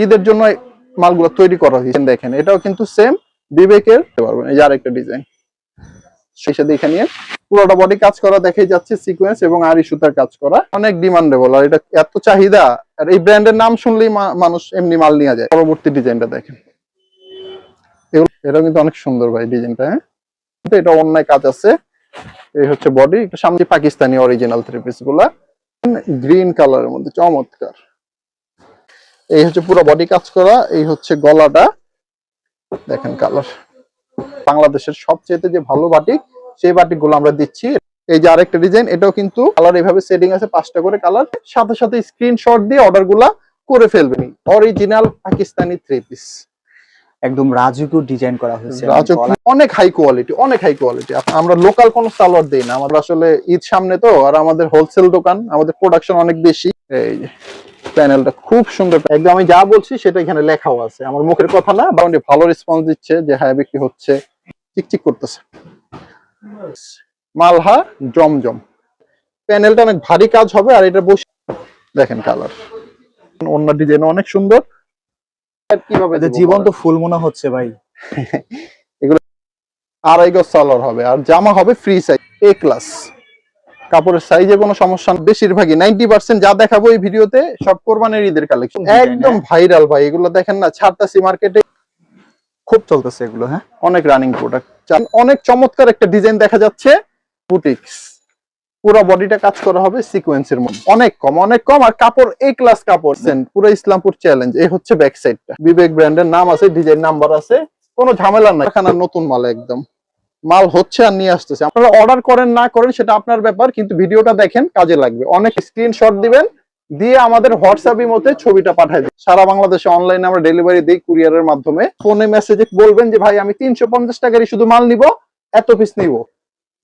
ঈদের জন্য মালগুলো তৈরি করা হয়েছে। দেখেন এটাও কিন্তু সেম বিবেকের পারবেন। এই যে আরেকটা ডিজাইন শেষে দেখে নিয়ে পুরোটা বডি কাজ করা দেখে যাচ্ছে সিকোয়েন্স এবং আরি সুতার কাজ করা, অনেক ডিমান্ডেবল। আর এটা এত চাহিদা, আর এই ব্র্যান্ডের নাম শুনলেই মানুষ এমনি মাল নিয়ে যায়। পরবর্তী ডিজাইনটা দেখেন, এটা কিন্তু অনেক সুন্দর ভাই ডিজাইনটা। হ্যাঁ, এটা অন্যায় কাজ আছে। এই হচ্ছে বডি, একটু সামনে পাকিস্তানি অরিজিনাল থ্রি পিস গুলা গ্রিন কালারের মধ্যে চমৎকার। এই হচ্ছে পুরো বডি কাজ করা। এই হচ্ছে গলাটা দেখেন কালার। বাংলাদেশের সবচেয়ে যে ভালো বাটিক, সেই বাটিক গুলো আমরা দিচ্ছি। এই যে আরেকটা ডিজাইন, এটাও কিন্তু কালার এইভাবে সেটিং আছে, 5টা করে কালার। সাথে সাথে স্ক্রিনশট দিয়ে অর্ডার গুলা করে ফেলবেন। অরিজিনাল পাকিস্তানি থ্রি পিস, একদম রাজকীয় ডিজাইন করা হয়েছে, অনেক হাই কোয়ালিটি, অনেক হাই কোয়ালিটি। আমরা লোকাল কোনো সালোয়ার দেই না, আমরা আসলে ঈদ সামনে তো, আর আমাদের হোলসেল দোকান, আমাদের প্রোডাকশন অনেক বেশি। এই যে প্যানেলটা খুব সুন্দর, একদম আমি যা বলছি সেটা এখানে লেখাও আছে, আমার মুখের কথা না। বাউন্ডি ভালো রেসপন্স দিচ্ছে যে হ্যাঁ বিক্রি হচ্ছে, চিকচিক করতেছে। মালহা জমজম প্যানেলটা অনেক ভারী কাজ হবে। আর এটা বসে দেখেন কালার, অন্য ডিজাইন অনেক সুন্দর। কিভাবে জীবন্ত ফুল মনে হচ্ছে ভাই। এগুলো 2.5 গজ সালোয়ার হবে, আর জামা হবে ফ্রি সাইজ এ ক্লাস। কাপড়ের সাইজে কোনো সমস্যা না। বেশিরভাগই 90% যা দেখাবো এই ভিডিওতে সব কোরবানির ঈদের কালেকশন, একদম ভাইরাল ভাই। এগুলো দেখেন না, ছাড়তাছি মার্কেটে, খুব চলতেছে এগুলো। হ্যাঁ, অনেক রানিং প্রোডাক্ট। অনেক চমৎকার একটা ডিজাইন দেখা যাচ্ছে, বুটিক্স। পুরো বডিটা কাজ করা হবে সিকোয়েন্সের মধ্যে, অনেক কম। আর কাপড় এ ক্লাস কাপড়, পুরো ইসলামপুর চ্যালেঞ্জ। এই হচ্ছে ব্যাক সাইডটা, বিবেক ব্র্যান্ডের নাম আছে, ডিজাইন নাম্বার আছে, কোনো ঝামেলা নাই। এখানে নতুন মাল, একদম মাল হচ্ছে আর নিয়ে আসতেছে। আপনারা অর্ডার করেন না করেন সেটা আপনার ব্যাপার, কিন্তু ভিডিওটা দেখেন, কাজে লাগবে। অনেক স্ক্রিনশট দিবেন, দিয়ে আমাদের হোয়াটসঅ্যাপ মতে ছবিটা পাঠাই দিন। সারা বাংলাদেশে অনলাইনে আমরা ডেলিভারি দিই কুরিয়ারের মাধ্যমে। ফোনে মেসেজে বলবেন যে ভাই আমি 350 টাকারই শুধু মাল নিব, এত পিস নিব,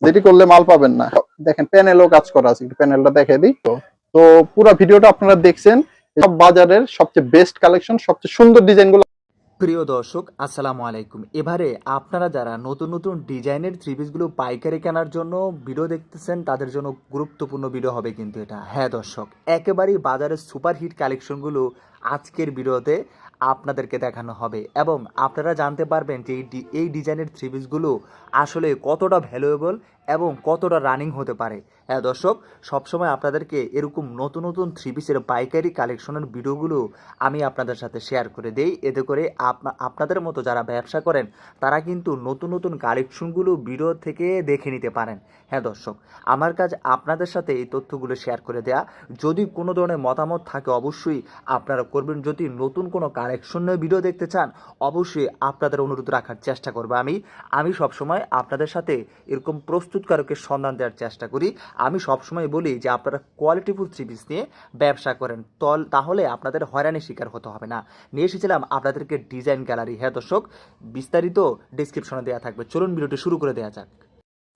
যেটি করলে মাল পাবেন না। দেখেন প্যানেলও কাজ করা আছে, একটু প্যানেলটা দেখাই দিই। তো পুরো ভিডিওটা আপনারা দেখছেন, সব বাজারের সবচেয়ে বেস্ট কালেকশন, সবচেয়ে সুন্দর ডিজাইনগুলো। প্রিয় দর্শক আসসালামু আলাইকুম। এবারে আপনারা যারা নতুন নতুন ডিজাইনের থ্রি পিসগুলো পাইকারি কেনার জন্য ভিডিও দেখতেছেন, তাদের জন্য গুরুত্বপূর্ণ ভিডিও হবে কিন্তু এটা। হ্যাঁ দর্শক, একেবারেই বাজারের সুপারহিট কালেকশনগুলো আজকের ভিডিওতে আপনাদেরকে দেখানো হবে, এবং আপনারা জানতে পারবেন যে এই ডিজাইনের থ্রি পিসগুলো আসলে কতটা ভ্যালুয়েবল এবং কতটা রানিং হতে পারে। হ্যাঁ দর্শক, সবসময় আপনাদেরকে এরকম নতুন নতুন থ্রি পিসের পাইকারি কালেকশনের ভিডিওগুলো আমি আপনাদের সাথে শেয়ার করে দেই। এতে করে আপনাদের মতো যারা ব্যবসা করেন তারা কিন্তু নতুন নতুন কালেকশনগুলো ভিডিও থেকে দেখে নিতে পারেন। হ্যাঁ দর্শক, আমার কাজ আপনাদের সাথে এই তথ্যগুলো শেয়ার করে দেয়া। যদি কোনো ধরনের মতামত থাকে অবশ্যই আপনারা করবেন। যদি নতুন কোনো কালেকশনের ভিডিও দেখতে চান অবশ্যই আপনাদের অনুরোধ রাখার চেষ্টা করবো আমি সবসময় আপনাদের সাথে এরকম প্রস্তুতকারকের সন্ধান দেওয়ার চেষ্টা করি। আমি সবসময় বলি যে আপনারা কোয়ালিটিফুল থ্রি পিস নিয়ে ব্যবসা করেন, তাহলে আপনাদের হয়রানির শিকার হতে হবে না। নিয়ে এসেছিলাম আপনাদেরকে ডিজাইন গ্যালারি। হ্যাঁ দর্শক, বিস্তারিত ডেসক্রিপশনে দেওয়া থাকবে। চলুন ভিডিওটি শুরু করে দেওয়া যাক।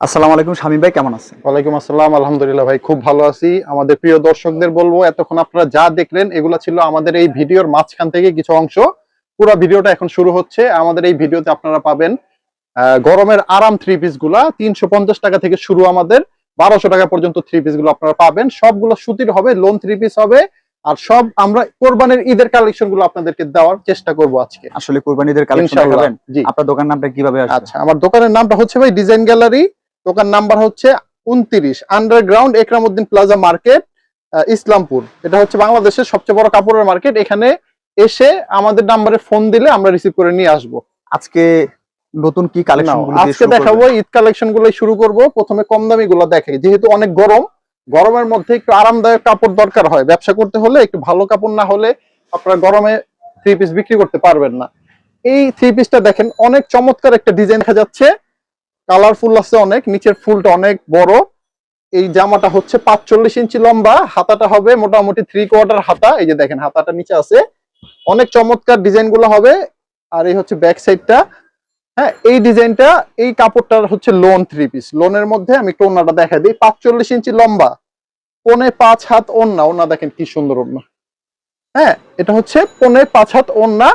আসসালামু আলাইকুম শামীম ভাই, কেমন আছেন? ওয়ালাইকুম আসসালাম, আলহামদুলিল্লাহ ভাই, খুব ভালো আছি। আমাদের প্রিয় দর্শকদের বলবো, এতক্ষণ আপনারা যা দেখলেন এগুলো ছিল আমাদের এই ভিডিওর মাঝখান থেকে কিছু অংশ। পুরো ভিডিওটা এখন শুরু হচ্ছে। আমাদের এই ভিডিওতে আপনারা পাবেন গরমের আরাম থ্রি পিস গুলা 350 টাকা থেকে শুরু, আমাদের 1200 টাকা পর্যন্ত থ্রি পিস গুলো আপনারা পাবেন। সবগুলো সুতির হবে, লোন থ্রি পিস হবে। আর সব আমরা কোরবানির ঈদের কালেকশন গুলো আপনাদেরকে দেওয়ার চেষ্টা করবো আজকে। আসলে কোরবানির ঈদের কালেকশন দেখাবেন? জি। আপনার দোকান নামটা কিভাবে আসবে? আচ্ছা, আমার দোকানের নামটা হচ্ছে ভাই ডিজাইন গ্যালারি। দোকান নাম্বার হচ্ছে 29, আন্ডারগ্রাউন্ড একরামউদ্দিন প্লাজা মার্কেট, ইসলামপুর। এটা হচ্ছে বাংলাদেশের সবচেয়ে বড় কাপড়ের মার্কেট। এখানে এসে আমাদের নাম্বারে ফোন দিলে আমরা রিসিভ করে নিয়ে আসবো। আজকে নতুন কি কালেকশন আজকে দেখাবো? ঈদ কালেকশন গুলো শুরু করব। প্রথমে কম দামি গুলো দেখাই, যেহেতু অনেক গরমের মধ্যে একটু আরামদায়ক কাপড় দরকার হয়। ব্যবসা করতে হলে একটু ভালো কাপড় না হলে আপনারা গরমে থ্রি পিস বিক্রি করতে পারবেন না। এই থ্রি পিসটা দেখেন, অনেক চমৎকার একটা ডিজাইন দেখা যাচ্ছে, কালারফুল আছে অনেক, নিচের ফুলটা অনেক বড়। এই জামাটা হচ্ছে 45 ইঞ্চি লম্বা, হাতাটা হবে মোটামুটি 3/4 হাতা। এই যে দেখেন হাতাটা নিচে আছে, অনেক চমৎকার ডিজাইন গুলো হবে। আর এই হচ্ছে ব্যাক সাইডটা। হ্যাঁ, এই ডিজাইনটা, এই কাপড়টার হচ্ছে লোন থ্রি পিস। লোনের মধ্যে আমি একটু ওন্নাটা দেখা দিই। 45 ইঞ্চি লম্বা, 4.5 হাত ওন্না। ওন্না দেখেন কি সুন্দর ওন্না। হ্যাঁ, এটা হচ্ছে 4.5 হাত ওন্না,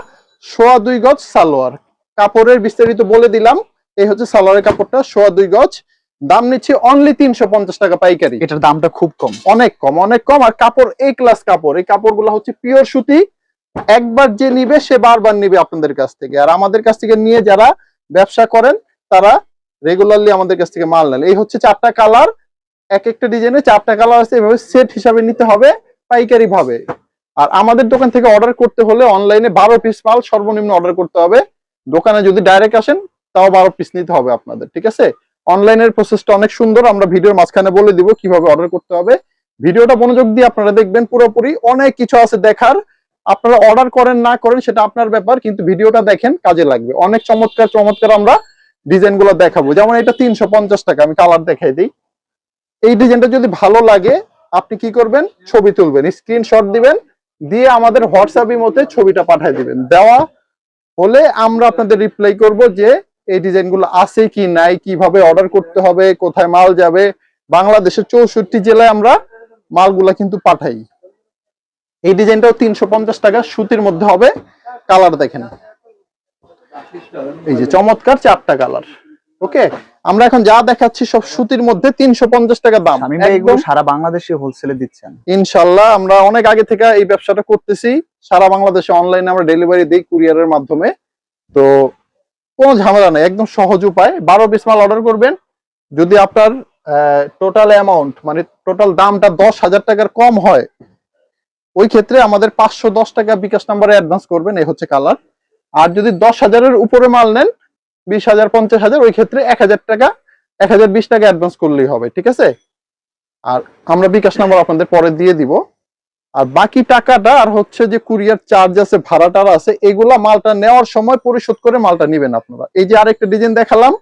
2.25 গজ সালোয়ার। কাপড়ের বিস্তারিত বলে দিলাম। এই হচ্ছে সালোয়ারের কাপড়টা, 2.25 গজ। দাম নিচ্ছি অনলি 350 টাকা পাইকারি। এটার দামটা খুব কম, অনেক কম। আর কাপড় এ ক্লাস কাপড়। এই কাপড়গুলো হচ্ছে পিওর সুতি, একবার যে নিবে সে বারবার নিবে আপনাদের কাছ থেকে। আর আমাদের কাছ থেকে নিয়ে যারা ব্যবসা করেন তারা রেগুলারলি আমাদের কাছ থেকে মাল নেন। এই হচ্ছে 4টা কালার, এক একটা ডিজাইনে 4টা কালার আছে, এভাবে সেট হিসাবে নিতে হবে পাইকারি ভাবে। আর আমাদের দোকান থেকে অর্ডার করতে হলে অনলাইনে 12 পিস মাল সর্বনিম্ন অর্ডার করতে হবে। দোকানে যদি ডাইরেক্ট আসেন তাও 12 পিস নিতে হবে আপনাদের, ঠিক আছে? অনলাইনের প্রসেসটা অনেক সুন্দর, আমরা ভিডিওর মাঝখানে বলে দিব কিভাবে অর্ডার করতে হবে। ভিডিওটা মনোযোগ দিয়ে আপনারা দেখবেন পুরোপুরি, অনেক কিছু আছে দেখার। আপনারা অর্ডার করেন না করেন সেটা আপনার ব্যাপার, কিন্তু ভিডিওটা দেখেন, কাজে লাগবে। অনেক চমৎকার চমৎকার আমরা ডিজাইন গুলো দেখাবো। যেমন এটা 350 টাকা, আমি কালার দেখাই দিই। এই ডিজাইনটা যদি ভালো লাগে আপনি কি করবেন, ছবি তুলবেন, স্ক্রিনশট দিবেন, দিয়ে আমাদের হোয়াটসঅ্যাপ ইমোতে ছবিটা পাঠিয়ে দিবেন। দেওয়া হলে আমরা আপনাদের রিপ্লাই করব যে এই ডিজাইনগুলো আছে কি নাই, কিভাবে অর্ডার করতে হবে, কোথায় মাল যাবে। বাংলাদেশের 64 জেলায় আমরা মালগুলা কিন্তু পাঠাই। এই ডিজাইনটাও 350 টাকা, সুতির মধ্যে হবে। কালার দেখেন, এই যে চমৎকার 4টা কালার। ওকে, আমরা এখন যা দেখাচ্ছি সব সুতির মধ্যে, 350 টাকা দাম। শামীম ভাই এগুলো সারা বাংলাদেশে হোলসেলে দিচ্ছেন? ইনশাআল্লাহ আমরা অনেক আগে থেকে এই ব্যবসাটা করতেছি। সারা বাংলাদেশে অনলাইনে আমরা ডেলিভারি দিই কুরিয়ারের মাধ্যমে। তো কোনো ঝামেলা নেই, একদম সহজ উপায়। 12 পিস মাল অর্ডার করবেন। যদি আপনার টোটাল অ্যামাউন্ট মানে টোটাল দামটা 10,000 টাকার কম হয়, ওই ক্ষেত্রে আমাদের 510 টাকা বিকাশ নাম্বারে অ্যাডভান্স করবেন। এই হচ্ছে কালার। আর যদি 10,000-এর উপরে মাল নেন, 20,000 50,000, ওই ক্ষেত্রে 1,000 টাকা 1,020 টাকা অ্যাডভান্স করলেই হবে, ঠিক আছে? আর আমরা বিকাশ নাম্বার আপনাদের পরে দিয়ে দিব। আর বাকি টাকাটা আর হচ্ছে যে কুরিয়ার চার্জ আছে, ভাড়াটা আছে, এগুলা মালটা নেওয়ার সময় পরিশোধ করে মালটা নেবেন আপনারা। এই যে আরেকটা ডিজাইন দেখালাম,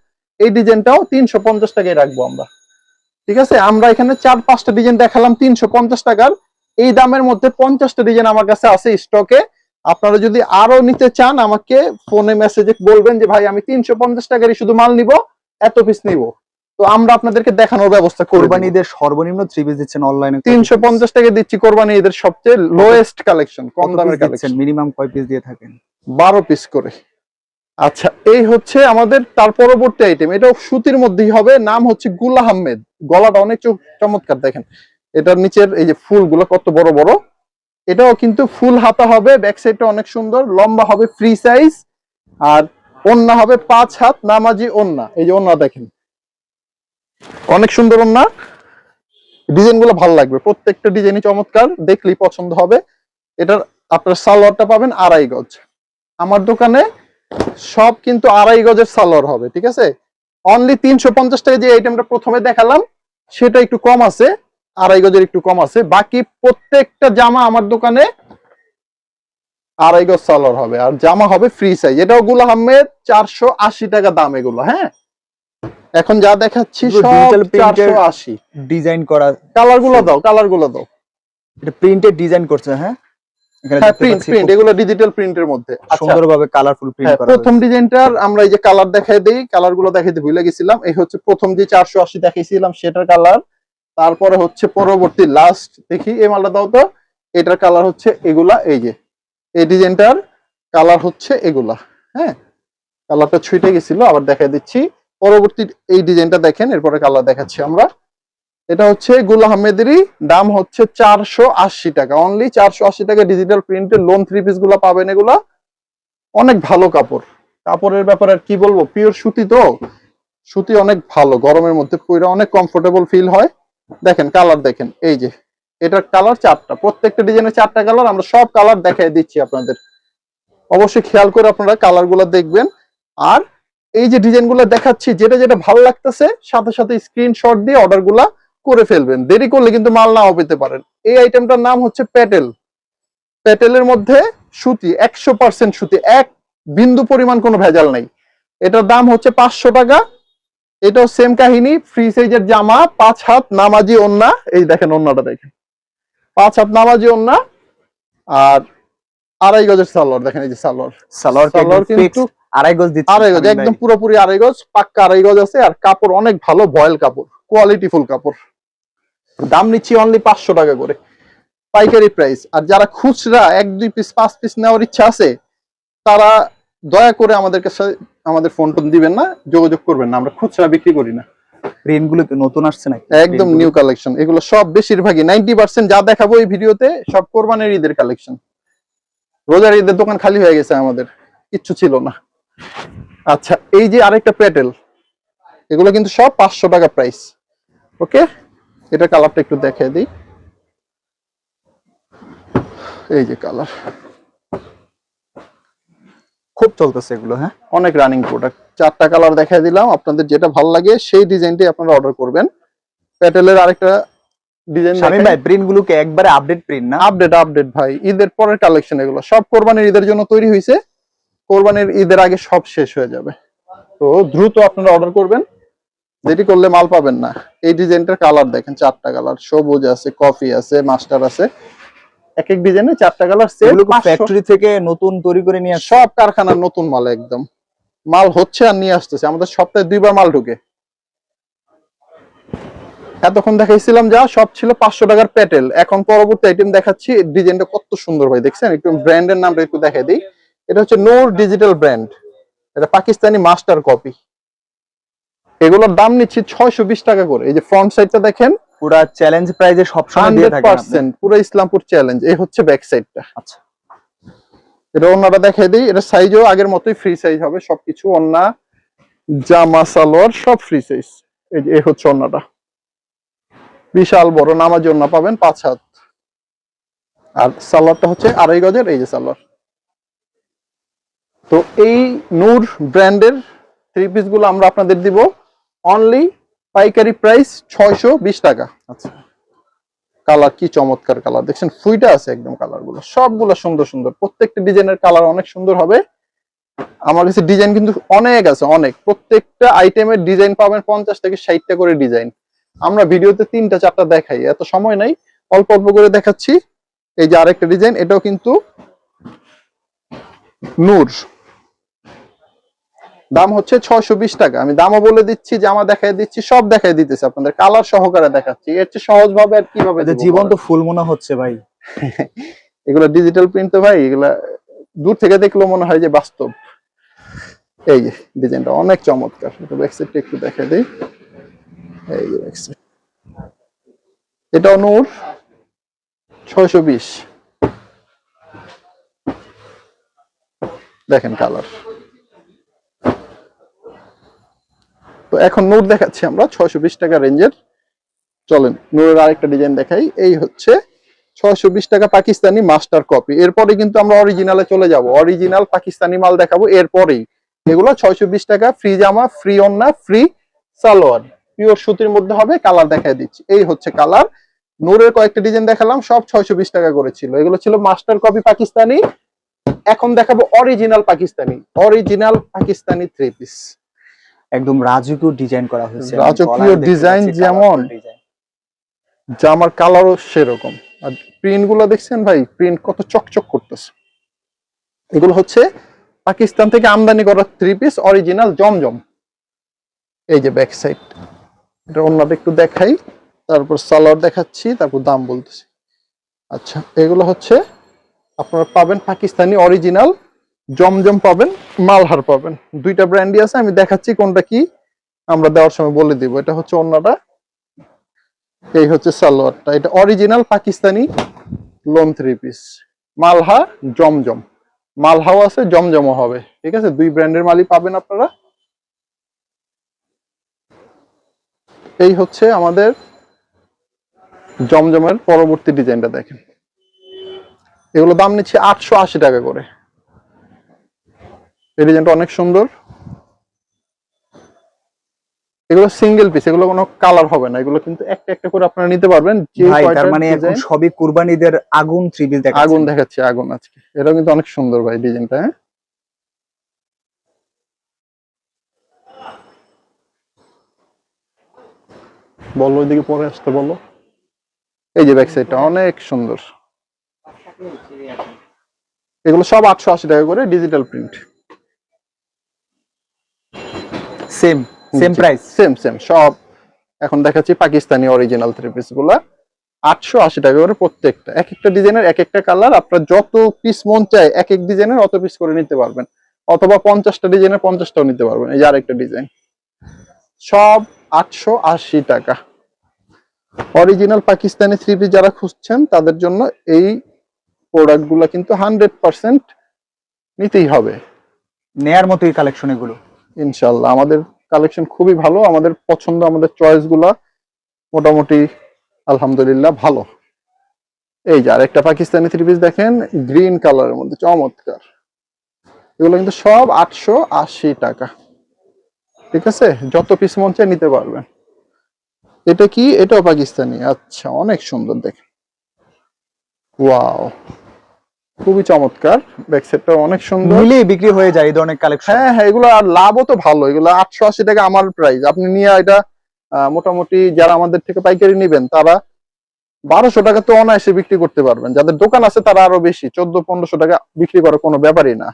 এই ডিজাইনটাও 350 টাকায় রাখবো আমরা, ঠিক আছে? আমরা এখানে 4-5টা ডিজাইন দেখালাম 350 টাকার। এই দামের মধ্যে 50টা ডিজাইন আমার কাছে আছে স্টকে। আপনারা যদি আরো নিতে চান আমাকে ফোনে মেসেজে বলবেন যে ভাই আমি 350 টাকারই শুধু মাল নিব, এত পিস নিব, তো আমরা আপনাদেরকে দেখানোর ব্যবস্থা করব। কোরবানি ঈদের সর্বনিম্ন 3 পিস দিচ্ছেন অনলাইনে? 350 টাকা দিচ্ছি কোরবানি ঈদের সবচেয়ে লোয়েস্ট কালেকশন, কম দামের কালেকশন। মিনিমাম কয় পিস দিয়ে থাকেন? 12 পিস করে। আচ্ছা, এই হচ্ছে আমাদের তার পরবর্তী আইটেম। এটাও সুতির মধ্যেই হবে, নাম হচ্ছে গুল আহমেদ। গলাটা অনেক চমৎকার, দেখেন এটার নিচের এই যে ফুলগুলো কত বড় বড়। এটাও কিন্তু ফুল হাতা হবে, ব্যাক সাইডটা অনেক সুন্দর, লম্বা হবে ফ্রি সাইজ, আর ওন্না হবে 5 হাত নামাজি ওন্না। এই যে ওন্না দেখেন, অনেক সুন্দর ওন্না। ডিজাইনগুলো ভালো লাগবে, প্রত্যেকটা ডিজাইনই চমৎকার, দেখলেই পছন্দ হবে। এটার আপনার সালোয়ারটা পাবেন 2.5 গজ। আমার দোকানে সব কিন্তু 2.5 গজের সালোয়ার হবে, ঠিক আছে? অনলি 350 টাকা যে আইটেমটা প্রথমে দেখালাম সেটা একটু কম আছে, 2.5 গজের একটু কম আছে। বাকি প্রত্যেকটা জামা আমার দোকানে 2.5 গজ সালোয়ার হবে, আর জামা হবে ফ্রি সাইজ। এটাও গুল আহমেদ, 480 টাকা দাম এগুলো। হ্যাঁ, এখন যা দেখাচ্ছি সব 480 ডিজাইন করা। কালার গুলো দাও, কালার গুলো দাও। এটা প্রিন্টেড ডিজাইন করছে? হ্যাঁ, হ্যাঁ, প্রিন্ট এগুলো ডিজিটাল প্রিন্টের মধ্যে সুন্দরভাবে কালারফুল প্রিন্ট করা। প্রথম ডিজাইনটার আমরা এই যে কালার দেখাই দেই, কালার গুলো দেখাইতে ভুলে গেছিলাম। এই হচ্ছে প্রথম যে 480 দেখাইছিলাম সেটার কালার। তারপরে হচ্ছে পরবর্তী লাস্ট, দেখি এই মালটা দাও তো। এটার কালার হচ্ছে এগুলা, এই যে এই ডিজাইনটার কালার হচ্ছে এগুলা। হ্যাঁ, কালারটা ছুটে গেছিল, আবার দেখাই দিচ্ছি। পরবর্তী এই ডিজাইনটা দেখেন, এরপরে কালার দেখাচ্ছি আমরা। এটা হচ্ছে গুল আহমেদেরই, দাম হচ্ছে 480 টাকা, অনলি 480 টাকা। ডিজিটাল প্রিন্টের লোন 3 পিস গুলা পাবেন। এগুলা অনেক ভালো কাপড়, কাপড়ের ব্যাপারে আর কি বলবো, পিওর সুতি, তো সুতি অনেক ভালো, গরমের মধ্যে পরে অনেক কমফোর্টেবল ফিল হয়। দেখেন কালার দেখেন, এই যে এটার কালার 4টা, প্রত্যেকটা ডিজাইনের 4টা কালার। আমরা সব কালার দেখাই দিচ্ছি আপনাদের, অবশ্যই খেয়াল করে আপনারা কালার গুলা দেখবেন। আর এই যে ডিজাইন গুলা দেখাচ্ছি, যেটা যেটা ভালো লাগতেছে সাথে সাথে স্ক্রিনশট দিয়ে অর্ডার গুলা করে ফেলবেন, দেরি করলে কিন্তু মাল নাও পেতে পারেন। এই আইটেমটার নাম হচ্ছে প্যাটেল। প্যাটেলের মধ্যে সুতি, 100% সুতি, এক বিন্দু পরিমাণ কোনো ভেজাল নাই। এটার দাম হচ্ছে 500 টাকা। এটাও সেম কাহিনী, ফ্রি সাইজের জামা, 5 হাত নামাজি ওন্না। এই দেখেন ওন্নাটা দেখেন, 5 হাত নামাজি ওন্না, আর 2.5 গজের সালোয়ার। দেখেন এই যে সালোয়ার কিন্তু 2.5 গজ দিচ্ছে। 2.5 গজ, একদম পুরোপুরি 2.5 গজ, পাক্কা 2.5 গজ আছে। আর কাপড় অনেক ভালো, ভয়েল কাপড়, কোয়ালিটিফুল কাপড়। দাম নিচ্ছি অনলি 500 টাকা করে, পাইকারি প্রাইস। আর যারা খুচরা 1-2 পিস 5 পিস নেওয়ার ইচ্ছা আছে, তারা দয়া করে আমাদের কাছে আমাদের ফোন টোন দিবেন না, যোগাযোগ করবেন না, আমরা খুচরা বিক্রি করি না। প্রিন্টগুলো কি নতুন আসছে নাকি? একদম নিউ কালেকশন এগুলো সব, বেশিরভাগই 90% যা দেখাবো এই ভিডিওতে সব কোরবানির ঈদের কালেকশন। রোজার ঈদের দোকান খালি হয়ে গেছে আমাদের, কিচ্ছু ছিল না। আচ্ছা, এই যে আরেকটা প্যাটেল, এগুলো কিন্তু সব 500 টাকা প্রাইস। ওকে, এটা কালারটা একটু দেখিয়ে দিই। এই যে কালার, খুব চলতেছে এগুলো। হ্যাঁ, অনেক রানিং প্রোডাক্ট। 4টা কালার দেখাই দিলাম, আপনাদের যেটা ভালো লাগে সেই ডিজাইনটাই আপনারা অর্ডার করবেন। প্যাটেলের আরেকটা ডিজাইন শামীম ভাই, প্রিন্ট গুলোকে একবারে আপডেট প্রিন্ট না? আপডেট আপডেট ভাই, ঈদের পরের কালেকশন এগুলো সব কোরবানির ঈদের জন্য তৈরি হয়েছে। কোরবানির ঈদের আগে সব শেষ হয়ে যাবে, তো দ্রুত আপনারা অর্ডার করবেন, যেটি করলে মাল পাবেন না। এই ডিজাইনটার কালার দেখেন, 4টা কালার, সবুজ আছে, কফি আছে, মাস্টার আছে, এক এক ডিজাইনে 4টা কালার। এগুলো ফ্যাক্টরি থেকে নতুন তৈরি করে নিয়ে আসে? সব কারখানার নতুন মাল, একদম মাল হচ্ছে আর নিয়ে আসতেছে। আমাদের সপ্তাহে 2বার মাল ঢুকে। এতক্ষণ দেখাইছিলাম যা সব ছিল 500 টাকার প্যাটেল, এখন পরবর্তী আইটেম দেখাচ্ছি। ডিজাইনটা কত সুন্দর ভাই, দেখছেন? একটু ব্র্যান্ডের নামটা একটু দেখাই দিই। এটা হচ্ছে নূর ডিজিটাল ব্র্যান্ড, এটা পাকিস্তানি মাস্টার কপি। এগুলোর দাম নিচ্ছি 620 টাকা করে। এই যে ফ্রন্ট সাইডটা দেখেন, পুরা চ্যালেঞ্জ প্রাইজে সবসময় দিয়ে থাকেন আপনি। 100% পুরো ইসলামপুর চ্যালেঞ্জ। এই হচ্ছে ব্যাক সাইডটা। আচ্ছা, এটা ওন্নাটা দেখাই দিই। এটা সাইজও আগের মতোই ফ্রি সাইজ হবে সবকিছু, ওন্না জামা সালোয়ার সব ফ্রি সাইজ। এই যে এই হচ্ছে ওন্নাটা, বিশাল বড় নামাজ ওন্না পাবেন 5 হাত। আর সালোয়ারটা হচ্ছে 2.5 গজের। এই যে সালোয়ার। তো এই নূর ব্র্যান্ডের 3 পিস গুলো আমরা আপনাদের দিব অনলি পাইকারি প্রাইস 620 টাকা। আচ্ছা, কালার কি চমৎকার কালার দেখছেন, ফুইটা আছে একদম। কালার গুলো সবগুলো সুন্দর সুন্দর, প্রত্যেকটা ডিজাইনের কালার অনেক সুন্দর হবে। আমার কাছে ডিজাইন কিন্তু অনেক আছে, অনেক। প্রত্যেকটা আইটেমের ডিজাইন পাবেন 50 থেকে 60টা করে ডিজাইন। আমরা ভিডিওতে 3টা 4টা দেখাই, এত সময় নাই, অল্প অল্প করে দেখাচ্ছি। এই যে আরেকটা ডিজাইন, এটাও কিন্তু নূর, দাম হচ্ছে 620 টাকা। আমি দামও বলে দিচ্ছি, জামা দেখাই দিচ্ছি, সব দেখাই দিতেছি আপনাদের, কালার সহকারে দেখাচ্ছি। এর চেয়ে সহজ ভাবে আর কিভাবে দেবো? জীবন্ত ফুল মনে হচ্ছে ভাই। এগুলো ডিজিটাল প্রিন্ট তো ভাই, এগুলা দূর থেকে দেখলেও মনে হয় যে বাস্তব। এই যে ডিজাইনটা অনেক চমৎকার। এটা ব্যাক সাইডটা একটু দেখাই দেই। এই যে ব্যাক সাইড, এটাও নূর 620। দেখেন কালার। তো এখন নূর দেখাচ্ছি আমরা 620 টাকা রেঞ্জের। চলেন নূরের আরেকটা ডিজাইন দেখাই। এই হচ্ছে 620 টাকা পাকিস্তানি মাস্টার কপি। এরপরে কিন্তু আমরা অরিজিনালে চলে যাব, অরিজিনাল পাকিস্তানি মাল দেখাবো এরপরেই। এগুলো 620 টাকা, ফ্রি জামা, ফ্রি ওন্না, ফ্রি সালোয়ার, পিওর সুতির মধ্যে হবে। কালার দেখাই দিচ্ছি, এই হচ্ছে কালার। নূরের কয়েকটা ডিজাইন দেখালাম, সব 620 টাকা করে ছিল। এগুলো ছিল মাস্টার কপি পাকিস্তানি। এখন দেখাবো original Pakistani, original Pakistani 3 piece. একদম রাজকীয় ডিজাইন করা হয়েছে। রাজকীয় ডিজাইন, যেমন জামার কালারও সেরকম। আর প্রিন্ট গুলো দেখছেন ভাই, প্রিন্ট কত চকচক করতেছে। এগুলো হচ্ছে পাকিস্তান থেকে আমদানি করা 3 পিস, অরিজিনাল জমজম। এই যে ব্যাক সাইড, এটা অন্যটা একটু দেখাই, তারপর সালোয়ার দেখাচ্ছি, তারপর দাম বলতেছি। আচ্ছা, এগুলো হচ্ছে আপনারা পাবেন পাকিস্তানি অরিজিনাল জমজম পাবেন, মালহার পাবেন। 2টা ব্র্যান্ডই আছে, আমি দেখাচ্ছি কোনটা কি, আমরা দেওয়ার সময় বলে দিব। এটা হচ্ছে অন্যটা, এই হচ্ছে সালোয়ারটা। এটা অরিজিনাল পাকিস্তানি লোন 3 পিস, মালহা জমজম। মালহাও আছে, জমজমও হবে, ঠিক আছে? 2 ব্র্যান্ডের মালই পাবেন আপনারা। এই হচ্ছে আমাদের জমজমের পরবর্তী ডিজাইনটা দেখেন। এগুলো দাম নিচ্ছে 880 টাকা করে। এই ডিজাইনটা অনেক সুন্দর। এগুলো সিঙ্গেল পিস, এগুলো কোনো কালার হবে না। এগুলো কিন্তু একটা একটা করে আপনারা নিতে পারবেন। ভাই তার মানে এখন সবই কুরবানিদের আগুন 3 পিস দেখাচ্ছেন। আগুন দেখাচ্ছি, আগুন আজকে। এটাও কিন্তু অনেক সুন্দর ভাই ডিজাইনটা। হ্যাঁ, বলো ওইদিকে পরে আসতে বলো। এই যে ব্যাক সাইডটা অনেক সুন্দর। এগুলো সব 880 টাকা করে, digital print. Same same price, same same সব। এখন দেখাচ্ছি পাকিস্তানি অরিজিনাল 3 পিস গুলা, 880 টাকা করে প্রত্যেকটা। এক একটা ডিজাইনের এক একটা কালার, আপনার যত পিস মন চায় এক এক ডিজাইনের অত পিস করে নিতে পারবেন, অথবা 50টা ডিজাইনের 50টাও নিতে পারবেন। এই যে আরেকটা ডিজাইন, সব 880 টাকা। অরিজিনাল পাকিস্তানি 3 পিস যারা খুঁজছেন তাদের জন্য এই প্রোডাক্ট গুলা কিন্তু 100% নিতেই হবে নেয়ার মতোই কালেকশন এগুলো। ইনশাল্লাহ। আমাদের কালেকশন খুবই ভালো, আমাদের পছন্দ, আমাদের চয়েস গুলা মোটামুটি আলহামদুলিল্লাহ ভালো। এই যে আরেকটা পাকিস্তানি থ্রি পিস দেখেন, গ্রিন কালারের মধ্যে চমৎকার। এগুলো কিন্তু সব 880 টাকা। ঠিক আছে, যত পিস মন চায় নিতে পারবেন। এটা কি? এটাও পাকিস্তানি। আচ্ছা, অনেক সুন্দর দেখেন, ওয়াও, খুবই চমৎকার। ব্যাক সাইডটা অনেক সুন্দর, মিলিয়ে বিক্রি হয়ে যায় এই ধরনের কালেকশন। হ্যাঁ হ্যাঁ, এগুলো আর লাভও তো ভালো। এগুলো 880 টাকা আমার প্রাইস, আপনি নিয়ে এটা মোটামুটি যারা আমাদের থেকে পাইকারি নেবেন তারা 1200 টাকা তো অনায়াসে বিক্রি করতে পারবেন। যাদের দোকান আছে তারা আরো বেশি, 1400-1500 টাকা বিক্রি করার কোনো ব্যাপারই না।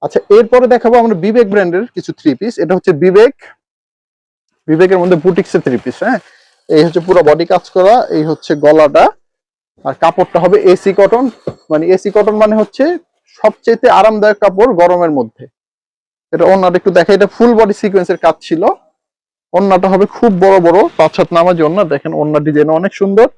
আচ্ছা, এরপরে দেখাবো আমরা বিবেক ব্র্যান্ডের কিছু থ্রি পিস। এটা হচ্ছে বিবেকের মধ্যে বুটিক্সের থ্রি পিস। হ্যাঁ, এই হচ্ছে পুরো বডি কাজ করা, এই হচ্ছে গলাটা, আর কাপড়টা হবে এসি কটন। মানে এসি কটন মানে হচ্ছে সবচেয়ে আরামদায়ক কাপড় গরমের মধ্যে। এটা ওন্নাটা একটু দেখা, এটা ফুল বডি সিকোয়েন্সের কাজ ছিল। ওন্নাটা হবে খুব বড় বড় 5 হাত নামাজি ওন্না। দেখেন ওন্নার ডিজাইন অনেক সুন্দর।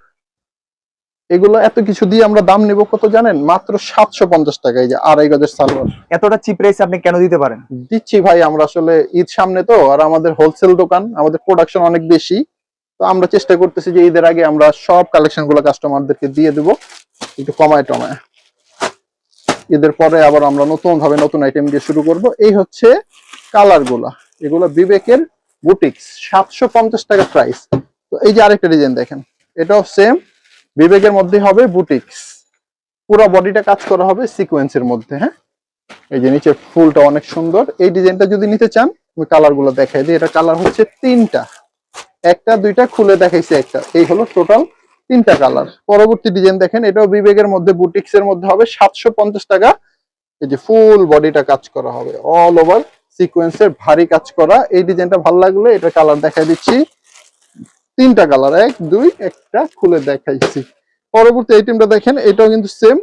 এগুলো এত কিছু দিয়ে আমরা দাম নিব কত জানেন? মাত্র 750 টাকা। এই যে 2.5 গজের সালোয়ার এতটা চিপ প্রাইস আপনি কেন দিতে পারেন? দিচ্ছি ভাই, আমরা আসলে ঈদ সামনে তো, আর আমাদের হোলসেল দোকান, আমাদের প্রোডাকশন অনেক বেশি। তো আমরা চেষ্টা করতেছি যে ঈদের আগে আমরা সব কালেকশন গুলো কাস্টমারদেরকে দিয়ে দেবো একটু কমায় টমায়। ঈদের পরে আবার আমরা নতুন ভাবে নতুন আইটেম দিয়ে শুরু করব। এই হচ্ছে কালার গুলা, এগুলো বিবেকের বুটিক্স, 750 টাকা প্রাইস। তো এই যে আরেকটা ডিজাইন দেখেন, এটাও সেম বিবেকের মধ্যে হবে বুটিক্স, পুরো বডিটা কাজ করা হবে সিকোয়েন্সের মধ্যে। হ্যাঁ, এই যে নিচের ফুলটা অনেক সুন্দর। এই ডিজাইনটা যদি নিতে চান আমি কালার গুলো দেখাই দিই। এটা কালার হচ্ছে 3টা, একটা দুইটা খুলে দেখাইছে একটা, এই হলো টোটাল 3টা কালার। পরবর্তী ডিজাইন দেখেন, এটাও বিবেকের মধ্যে বুটিক্স এর মধ্যে হবে 750 টাকা। এই যে ফুল বডিটা কাজ করা হবে, অল ওভার সিকোয়েন্সের ভারী কাজ করা। এই ডিজাইনটা ভালো লাগলে এটা কালার দেখাই দিচ্ছি। 3টা কালার, 1 2, একটা খুলে দেখাইছি। পরবর্তী আইটেমটা দেখেন, এটাও কিন্তু সেম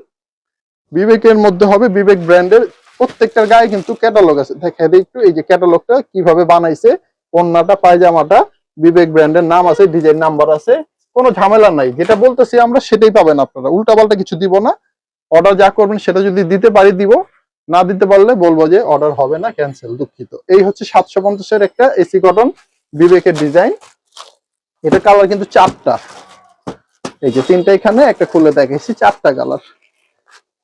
বিবেকের মধ্যে হবে, বিবেক ব্র্যান্ডের। প্রত্যেকটার গায়ে কিন্তু ক্যাটালগ আছে, দেখাই দিই একটু। এই যে ক্যাটালগটা কিভাবে বানাইছে, ওন্নাটা পায়জামাটা বিবেক ব্র্যান্ডের নাম আছে, ডিজাইন নাম্বার আছে, কোনো ঝামেলা নাই। যেটা বলতেছি আমরা সেটাই পাবেন আপনারা, উল্টাপাল্টা কিছু দিব না। অর্ডার যা করবেন সেটা যদি দিতে পারি দিব, না দিতে পারলে বলবো যে অর্ডার হবে না, ক্যান্সেল, দুঃখিত। এই হচ্ছে 750-এর একটা এসি কটন বিবেকের ডিজাইন। এটা কালার কিন্তু 4টা, এই যে 3টা এখানে, একটা খুলে দেখাইছি, 4টা কালার।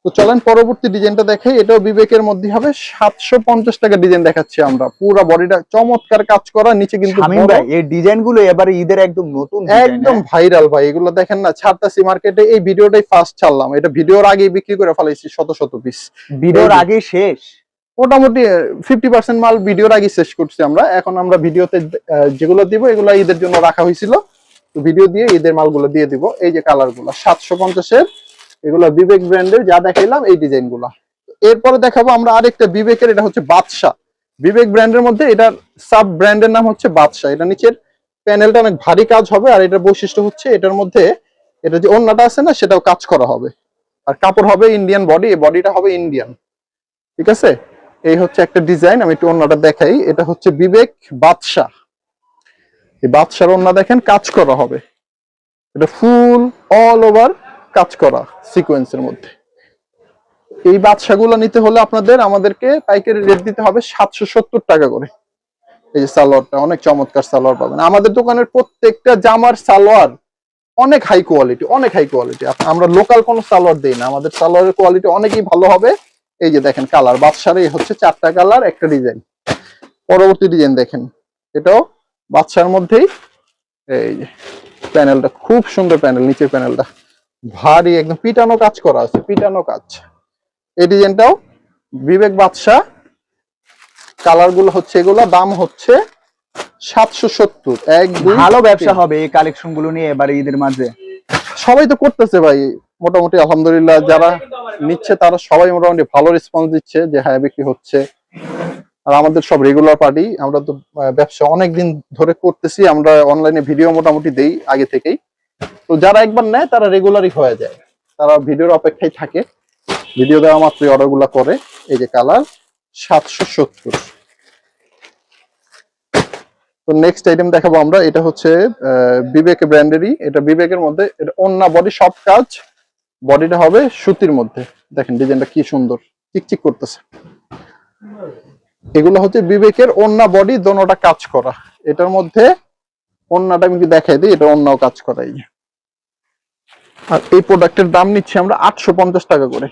তো চলেন পরবর্তী ডিজাইনটা দেখাই। এটাও বিবেকের মধ্যে হবে, 750 টাকা ডিজাইন দেখাচ্ছি আমরা। পুরো বডিটা চমৎকার কাজ করা, নিচে কিন্তু শামীম ভাই এই ডিজাইন গুলো এবারে ঈদের একদম নতুন ডিজাইন, একদম ভাইরাল ভাই। এগুলো দেখেন না, ছাড়তাছি মার্কেটে, এই ভিডিওটাই ফার্স্ট ছাড়লাম, এটা ভিডিওর আগেই বিক্রি করে ফেলাইছি শত শত পিস। ভিডিওর আগে শেষ, মোটামুটি 50% মাল ভিডিওর আগে শেষ করছি আমরা। এখন আমরা ভিডিওতে যেগুলো দিব এগুলো ঈদের জন্য রাখা হয়েছিল, তো ভিডিও দিয়ে ঈদের মালগুলো দিয়ে দিব। এই যে কালার গুলো 750-এর, এগুলো বিবেক ব্র্যান্ডের যা দেখাইলাম এই ডিজাইন গুলা। এরপরে দেখাবো আমরা আরেকটা বিবেকের, এটা হচ্ছে বাদশা, বিবেক ব্র্যান্ডের মধ্যে এটার সাব ব্র্যান্ডের নাম হচ্ছে বাদশা। এটা নিচের প্যানেলটা অনেক ভারী কাজ হবে, আর এটার বৈশিষ্ট্য হচ্ছে এটার মধ্যে এটা যে ওন্নাটা আছে না সেটাও কাজ করা হবে, আর কাপড় হবে ইন্ডিয়ান বডি, এই বডিটা হবে ইন্ডিয়ান। ঠিক আছে, এই হচ্ছে একটা ডিজাইন। আমি একটু ওন্নাটা দেখাই, এটা হচ্ছে বিবেক বাদশা। এই বাদশার ওন্না দেখেন কাজ করা হবে, এটা ফুল অল ওভার কাজ করা সিকোয়েন্সের মধ্যে। এই বাদশাগুলো নিতে হলে আপনাদের আমাদেরকে পাইকারি রেট দিতে হবে 770 টাকা করে। এই যে সালোয়ারটা অনেক চমৎকার সালোয়ার পাবেন আমাদের দোকানের। প্রত্যেকটা জামার সালোয়ার অনেক হাই কোয়ালিটি, অনেক হাই কোয়ালিটি। আমরা লোকাল কোনো সালোয়ার দেই না, আমাদের সালোয়ারের কোয়ালিটি অনেকই ভালো হবে। এই যে দেখেন কালার, বাদশার এই হচ্ছে 4টা কালার, একটা ডিজাইন। পরবর্তী ডিজাইন দেখেন, এটাও বাদশার মধ্যেই। এই যে প্যানেলটা খুব সুন্দর প্যানেল, নিচের প্যানেলটা ভারী, একদম পিটানো কাজ করা আছে, পিটানো কাজ। এই ডিজাইনটাও বিবেক বাদশা, কালার গুলো হচ্ছে এগুলো, দাম হচ্ছে 770। ভালো ব্যবসা হবে এই কালেকশন গুলো নিয়ে এবারে ঈদের মাঝে। সবাই তো করতেছে ভাই, মোটামুটি আলহামদুলিল্লাহ, যারা নিচ্ছে তারা সবাই মোটামুটি ভালো রেসপন্স দিচ্ছে যে হ্যাঁ বিক্রি হচ্ছে। আর আমাদের সব রেগুলার পার্টি, আমরা তো ব্যবসা অনেক দিন ধরে করতেছি, আমরা অনলাইনে ভিডিও মোটামুটি দেই আগে থেকেই। তো যারা একবার নেয় তারা রেগুলারই হয়ে যায়, তারা ভিডিওর অপেক্ষায় থাকে, ভিডিও দেওয়া মাত্রই অর্ডার গুলা করে। এই যে কালার 770। তো নেক্সট আইটেম দেখাবো আমরা, এটা হচ্ছে বিবেক ব্র্যান্ডেরই, এটা বিবেকের মধ্যে, এটা ওন্না বডি সব কাজ, বডিটা হবে সুতির মধ্যে। দেখেন ডিজাইনটা কি সুন্দর, চিকচিক করতেছে। এগুলো হচ্ছে বিবেকের ওন্না বডি, দোনোটা কাজ করা। এটার মধ্যে ওন্নাটা আমি দেখাই দিই, এটা ওন্নাও কাজ করাই। আর এই প্রোডাক্টের দাম নিচ্ছি আমরা 850 টাকা করে,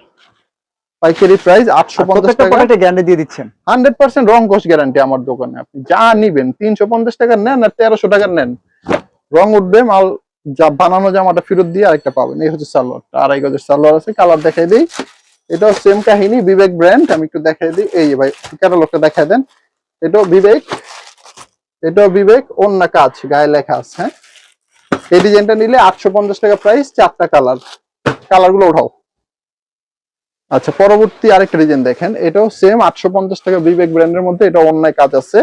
পাইকারি প্রাইস 850 টাকা। প্রোডাক্টে গ্যারান্টি দিয়ে দিচ্ছেন 100% রং কস গ্যারান্টি আমার দোকানে। আপনি যা নিবেন 350 টাকার নেন আর 1300 টাকার নেন, রং উঠবে, মাল যা বানানো জামাটা ফেরত দিয়ে আরেকটা পাবেন। এই হচ্ছে সালোয়ারটা, 2.5 গজের সালোয়ার আছে। কালার দেখাই দিই, এটাও সেম কাহিনী, বিবেক ব্র্যান্ড। আমি একটু দেখাই দিই, এই যে ভাই ক্যাটালগটা দেখাই দেন। এটাও বিবেক, এটাও বিবেক, ওন্না কাজ, গায়ে লেখা আছে। হ্যাঁ, এই ডিজাইনটা নিলে 850 টাকা প্রাইস, 4টা কালার। কালারগুলো উঠাও। আচ্ছা, পরবর্তী আরেকটা ডিজাইন দেখেন, এটাও সেম 850 টাকা, বিবেক ব্র্যান্ডের মধ্যে। এটা অন্যায় কাজ আছে।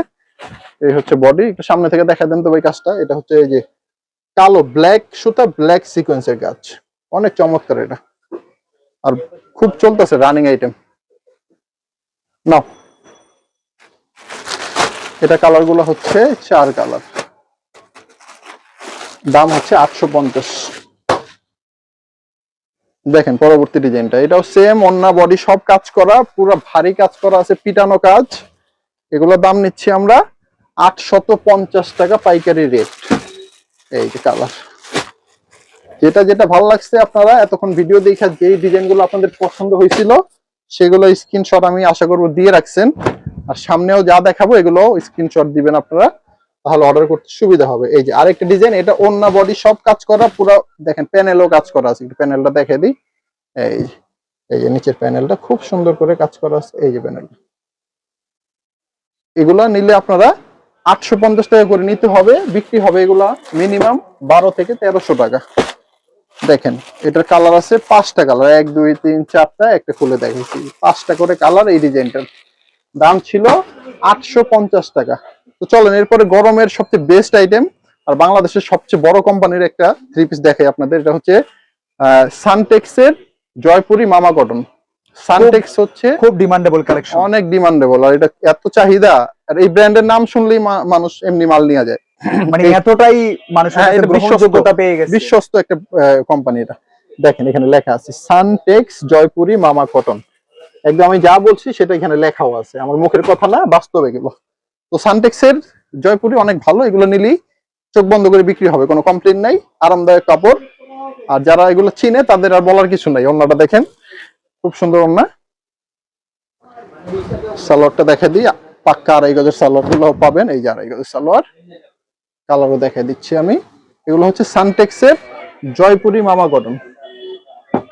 এই হচ্ছে বডি, একটু সামনে থেকে দেখা দেন তো ভাই কাজটা। এটা হচ্ছে এই যে কালো ব্ল্যাক সুতা, ব্ল্যাক সিকোয়েন্সের কাজ, অনেক চমৎকার এটা, আর খুব চলতেছে, রানিং আইটেম। নাও, এটা কালার গুলো হচ্ছে 4 কালার, দাম হচ্ছে 850। দেখেন পরবর্তী ডিজাইনটা, এটাও সেম, ওন্না বডি সব কাজ করা, পুরো ভারী কাজ করা আছে, পিটানো কাজ। এগুলোর দাম নিচ্ছি আমরা 850 টাকা পাইকারি রেট। এই যে কালার, যেটা যেটা ভালো লাগছে, আপনারা এতক্ষণ ভিডিও দেখে যেই ডিজাইনগুলো আপনাদের পছন্দ হয়েছিল সেগুলো স্ক্রিনশট আমি আশা করব দিয়ে রাখছেন। আর সামনেও যা দেখাবো এগুলো স্ক্রিনশট দিবেন আপনারা, তাহলে অর্ডার করতে সুবিধা হবে। এই যে আরেকটা ডিজাইন, এটা ওন্না বডি সব কাজ করা, পুরো দেখেন প্যানেলও কাজ করা আছে। একটু প্যানেলটা দেখে দিই, এই যে নিচের প্যানেলটা খুব সুন্দর করে কাজ করা আছে। এই যে প্যানেলটা, এগুলা নিলে আপনারা 850 টাকা করে নিতে হবে, বিক্রি হবে এগুলা মিনিমাম 12 থেকে 1300 টাকা। দেখেন এটার কালার আছে 5টা কালার, 1 2 3 4টা, একটা খুলে দেখাচ্ছি, 5টা করে কালার। এই ডিজাইনটার দাম ছিল 850 টাকা। তো চলেন এরপরে গরমের সবচেয়ে বেস্ট আইটেম আর বাংলাদেশের সবচেয়ে বড় কোম্পানির একটা 3 পিস দেখাই আপনাদের। এটা হচ্ছে সানটেক্সের জয়পুরি মামা কটন। সানটেক্স হচ্ছে খুব ডিমান্ডেবল কালেকশন, অনেক ডিমান্ডেবল, আর এটা এত চাহিদা, আর এই ব্র্যান্ডের নাম শুনলেই মানুষ এমনি মাল নিয়ে যায়। মানে এতটাই মানুষের কাছে গ্রহণযোগ্যতা পেয়ে গেছে, বিশ্বস্ত একটা কোম্পানি এটা। দেখেন এখানে লেখা আছে সানটেক্স জয়পুরি মামা কটন, একদম আমি যা বলছি সেটা এখানে লেখাও আছে, আমার মুখের কথা না, বাস্তবে এগুলো। তো সানটেক্সের জয়পুরি অনেক ভালো, এগুলো নিলেই চোখ বন্ধ করে বিক্রি হবে, কোনো কমপ্লেন নাই, আরামদায়ক কাপড়। আর যারা এগুলো চিনে তাদের আর বলার কিছু নাই। ওন্নাটা দেখেন খুব সুন্দর ওন্না। সালোয়ারটা দেখে দিই, পাক্কা 2.5 গজের সালোয়ার গুলো পাবেন। এই যে 2.5 গজের সালোয়ার, কালারও দেখে দিচ্ছি আমি। এগুলো হচ্ছে সানটেক্সের জয়পুরি মামা কটন।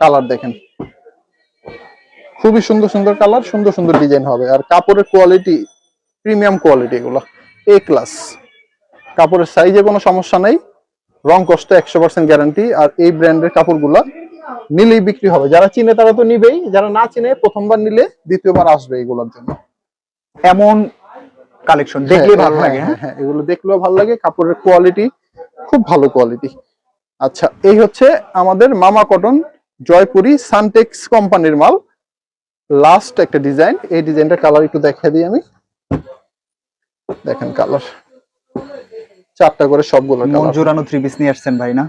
কালার দেখেন খুবই সুন্দর সুন্দর কালার, সুন্দর সুন্দর ডিজাইন হবে। আর কাপড়ের কোয়ালিটি প্রিমিয়াম কোয়ালিটি, এগুলো এ ক্লাস। কাপড়ের সাইজে কোনো সমস্যা নাই, রং কষ্ট 100% গ্যারান্টি। আর এই ব্র্যান্ডের কাপড়গুলা নিলেই বিক্রি হবে, যারা চিনে তারা তো নিবেই, যারা না চিনে প্রথমবার নিলে দ্বিতীয়বার আসবে এগুলোর জন্য। এমন কালেকশন দেখলে ভালো লাগে। হ্যাঁ, এগুলো দেখলেও ভালো লাগে, কাপড়ের কোয়ালিটি খুব ভালো কোয়ালিটি। আচ্ছা, এই হচ্ছে আমাদের মামা কটন জয়পুরি সানটেক্স কোম্পানির মাল। লাস্ট একটা ডিজাইন, এই ডিজাইনটা কালার একটু দেখিয়ে দিই আমি। দেখেন কালার 4টা করে, সবগুলো মন জোড়ানো 3 পিস নিয়ে আসছেন ভাই না?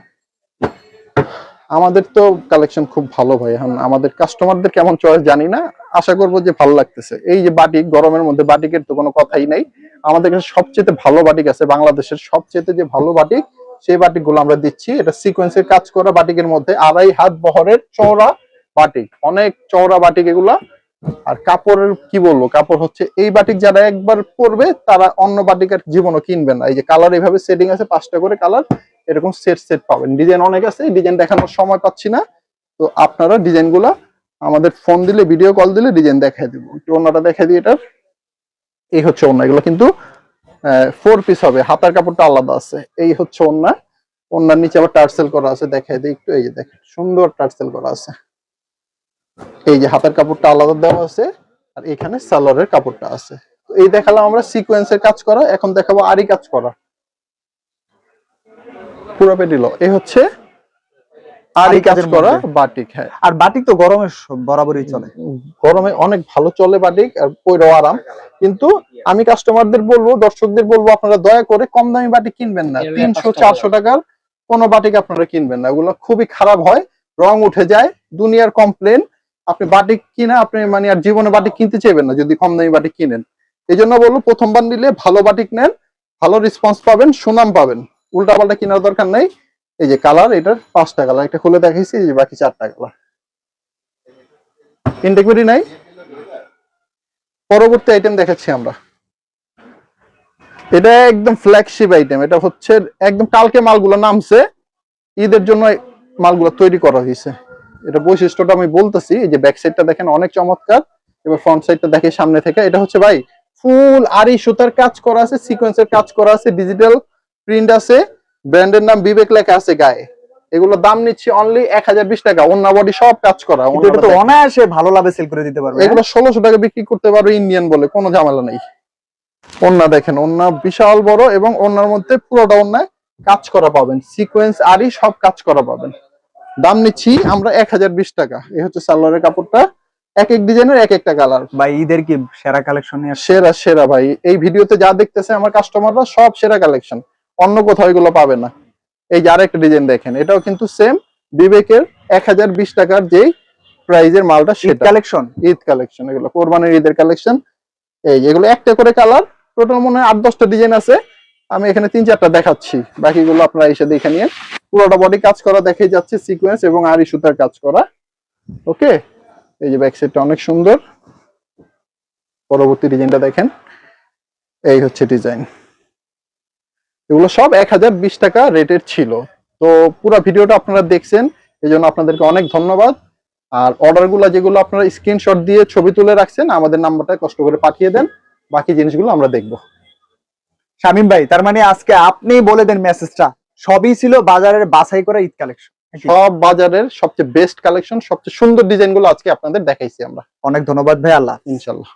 আমাদের তো কালেকশন খুব ভালো ভাই, এখন আমাদের কাস্টমারদের কেমন চয়েস জানি না, আশা করবো যে ভালো লাগতেছে। এই যে বাটিক, গরমের মধ্যে বাটিকের তো কোনো কথাই নাই। আমাদের কাছে সবচেয়ে ভালো বাটিক আছে, বাংলাদেশের সবচেয়ে যে ভালো বাটিক, সেই বাটিক গুলো আমরা দিচ্ছি। এটা সিকোয়েন্সের কাজ করা বাটিকের মধ্যে, 2.5 হাত বহরের চওড়া বাটিক, অনেক চওড়া বাটিক এগুলা। আর কাপড়ের কি বলবো, কাপড় হচ্ছে এই বাটিক যারা একবার পরবে তারা অন্য বাটিক আর জীবনও কিনবেন না। এই যে কালার এইভাবে সেটিং আছে, 5টা করে কালার, এরকম সেট সেট পাবেন। ডিজাইন অনেক আছে, ডিজাইন দেখানোর সময় পাচ্ছি না, তো আপনারা ডিজাইন গুলা আমাদের ফোন দিলে, ভিডিও কল দিলে ডিজাইন দেখাই দিব। একটু ওন্নাটা দেখাই দিই। এটার এই হচ্ছে ওন্না, এগুলো কিন্তু 4 পিস হবে, হাতার কাপড়টা আলাদা আছে। এই হচ্ছে ওন্না, ওন্নার নিচে আবার টার্সেল করা আছে, দেখাই দিই একটু। এই যে দেখেন সুন্দর টার্সেল করা আছে। এই যে হাতার কাপড়টা আলাদা দেওয়া আছে, আর এখানে সালোয়ারের কাপড়টা আছে। তো এই দেখালাম আমরা সিকোয়েন্সের কাজ করা, এখন দেখাবো আরি কাজ করা পুরো পেটিলো। এই হচ্ছে আরি কাজ করা বাটিক। হ্যাঁ, আর বাটিক তো গরমে বরাবরই চলে, গরমে অনেক ভালো চলে বাটিক, আর পরেও আরাম। কিন্তু আমি কাস্টমারদের বলবো, দর্শকদের বলবো, আপনারা দয়া করে কম দামি বাটিক কিনবেন না। 300 400 টাকার কোনো বাটিক আপনারা কিনবেন না, ওগুলো খুবই খারাপ হয়। রং উঠে যায়, দুনিয়ার কমপ্লেন। আপনি বাটিক কিনা আপনি মানে আর জীবনে বাটিক কিনতে চাইবেন না যদি কম দামি বাটিক কিনেন। এই জন্য বলবো প্রথমবার নিলে ভালো বাটিক নেন, ভালো রেসপন্স পাবেন, সুনাম পাবেন, উল্টাপাল্টা কেনার দরকার নেই। এই যে কালার, এটার 5টা কালার, একটা খুলে দেখাইছি, এই যে বাকি 4টা কালার। ইনটেক বেরি নাই। পরবর্তী আইটেম দেখাচ্ছি আমরা, এটা একদম ফ্ল্যাগশিপ আইটেম। এটা হচ্ছে একদম কালকে মালগুলো নামছে, ঈদের জন্য মালগুলো তৈরি করা হয়েছে। এটা বৈশিষ্ট্যটা আমি বলতেছি, এই যে ব্যাক সাইডটা দেখেন অনেক চমৎকার। এবার ফ্রন্ট সাইডটা দেখে সামনে থেকে, এটা হচ্ছে ভাই ফুল আরি সুতার কাজ করা আছে, সিকোয়েন্সের কাজ করা আছে, ডিজিটাল প্রিন্ট আছে, ব্র্যান্ডের নাম বিবেক লেখা আছে গায়ে। এগুলো দাম নিচ্ছি অনলি 1020 টাকা, ওন্না বডি সব কাজ করা। কিন্তু এটা তো অনায়াসে ভালো লাভে সেল করে দিতে পারবে। এগুলো 1600 টাকা বিক্রি করতে পারবে ইন্ডিয়ান বলে, কোনো ঝামেলা নেই। ওন্না দেখেন, ওন্না বিশাল বড় এবং ওন্নার মধ্যে পুরোটা ওন্নায় কাজ করা পাবেন, সিকোয়েন্স আরি সব কাজ করা পাবেন। দাম নিচ্ছি আমরা 1020 টাকা। এই হচ্ছে সালোয়ারের কাপড়টা, এক এক ডিজাইনের এক একটা কালার। ভাই ঈদের কি সেরা কালেকশন নিয়ে আসছে? সেরা সেরা ভাই, এই ভিডিওতে যা দেখতেছে আমার কাস্টমাররা সব সেরা কালেকশন, অন্য কোথাও এগুলো পাবে না। এই যে আরেকটা ডিজাইন দেখেন, এটাও কিন্তু সেম বিবেকের 1020 টাকার যেই প্রাইজের মালটা সেটা কালেকশন, ঈদ কালেকশন, এগুলো কোরবানির ঈদের কালেকশন। এই এগুলো একটা করে কালার, টোটাল মনে হয় 8-10টা ডিজাইন আছে। আমি এখানে 3-4টা দেখাচ্ছি, বাকিগুলো আপনারা এসে দেখে নিয়ে। পুরোটা বডি কাজ করা দেখে যাচ্ছে, সিকোয়েন্স এবং আরি সুতার কাজ করা। ওকে, এই যে ব্যাক সাইডটা অনেক সুন্দর। পরবর্তী ডিজাইনটা দেখেন, এই হচ্ছে ডিজাইন। এগুলো সব 1020 টাকা রেটের ছিল। তো পুরো ভিডিওটা আপনারা দেখছেন, এই জন্য আপনাদেরকে অনেক ধন্যবাদ। আর অর্ডারগুলো যেগুলো আপনারা স্ক্রিনশট দিয়ে ছবি তুলে রাখছেন, আমাদের নাম্বারটা কষ্ট করে পাঠিয়ে দেন, বাকি জিনিসগুলো আমরা দেখবো। শামীম ভাই তার মানে আজকে আপনি বলে দেন মেসেজটা, সবই ছিল বাজারের বাছাই করা ঈদ কালেকশন, সব বাজারের সবচেয়ে বেস্ট কালেকশন, সবচেয়ে সুন্দর ডিজাইনগুলো আজকে আপনাদের দেখাইছি আমরা। অনেক ধন্যবাদ ভাই, আল্লাহ। ইনশাল্লাহ।